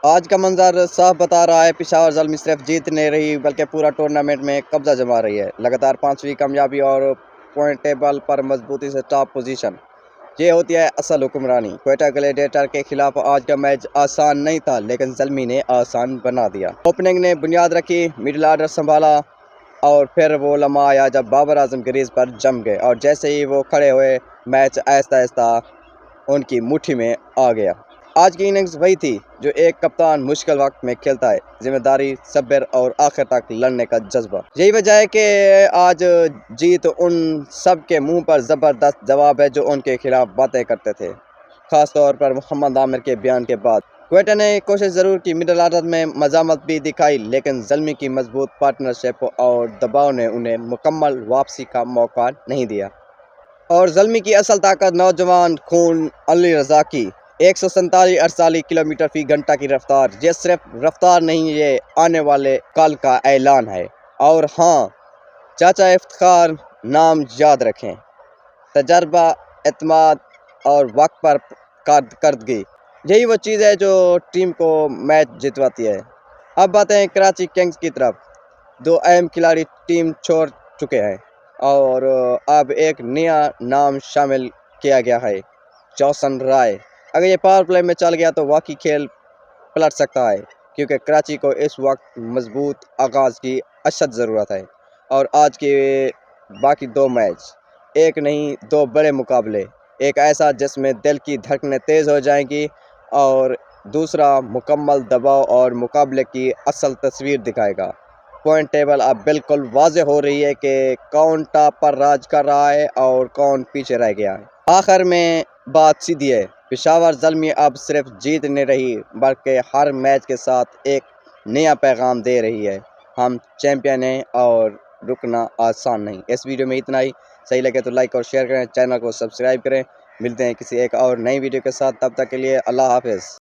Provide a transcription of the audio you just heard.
آج کا منظر صاف بتا رہا ہے پشاور زلمی صرف جیت نہیں رہی بلکہ پورا ٹورنامنٹ میں قبضہ جما رہی ہے۔ لگاتار 5ویں کامیابی اور پوائنٹ ٹیبل پر مضبوطی سے ٹاپ پوزیشن، یہ ہوتی ہے اصل حکمرانی۔ کوئٹہ گلیڈیٹر کے خلاف آج کا میچ آسان نہیں تھا لیکن زلمی نے آسان بنا دیا۔ اوپننگ نے بنیاد رکھی، مڈل آرڈر سنبھالا اور پھر وہ لمحہ آیا جب بابر اعظم کریز پر جم گئے اور جیسے ہی وہ کھڑے ہوئے میچ آہستہ آہستہ ان کی مٹھی میں آ گیا۔ آج کی اننگز وہی تھی جو ایک کپتان مشکل وقت میں کھیلتا ہے، ذمہ داری، صبر اور آخر تک لڑنے کا جذبہ۔ یہی وجہ ہے کہ آج جیت ان سب کے منہ پر زبردست جواب ہے جو ان کے خلاف باتیں کرتے تھے، خاص طور پر محمد عامر کے بیان کے بعد۔ کوئٹہ نے کوشش ضرور کی، مڈل آرڈر میں مزاحمت بھی دکھائی، لیکن زلمی کی مضبوط پارٹنرشپ اور دباؤ نے انہیں مکمل واپسی کا موقع نہیں دیا۔ اور زلمی کی اصل طاقت نوجوان خون علی رضا کی 147 کلومیٹر فی گھنٹہ کی رفتار، یہ صرف رفتار نہیں، یہ آنے والے کل کا اعلان ہے۔ اور ہاں، چاچا افتخار نام یاد رکھیں، تجربہ، اعتماد اور وقت پر کارکردگی، یہی وہ چیز ہے جو ٹیم کو میچ جتواتی ہے۔ اب باتیں کراچی کنگز کی طرف۔ 2 اہم کھلاڑی ٹیم چھوڑ چکے ہیں اور اب ایک نیا نام شامل کیا گیا ہے، جوسن رائے۔ اگر یہ پاور پلے میں چل گیا تو واقعی کھیل پلٹ سکتا ہے، کیونکہ کراچی کو اس وقت مضبوط آغاز کی اشد ضرورت ہے۔ اور آج کے باقی 2 میچ، ایک نہیں 2 بڑے مقابلے، ایک ایسا جس میں دل کی دھڑکنیں تیز ہو جائیں گی اور دوسرا مکمل دباؤ اور مقابلے کی اصل تصویر دکھائے گا۔ پوائنٹ ٹیبل اب بالکل واضح ہو رہی ہے کہ کون ٹاپ پر راج کر رہا ہے اور کون پیچھے رہ گیا ہے۔ آخر میں بات سیدھی ہے، پشاور زلمی اب صرف جیت نہیں رہی بلکہ ہر میچ کے ساتھ ایک نیا پیغام دے رہی ہے، ہم چیمپئن ہیں اور رکنا آسان نہیں۔ اس ویڈیو میں اتنا ہی، صحیح لگے تو لائک اور شیئر کریں، چینل کو سبسکرائب کریں۔ ملتے ہیں کسی ایک اور نئی ویڈیو کے ساتھ، تب تک کے لیے اللہ حافظ۔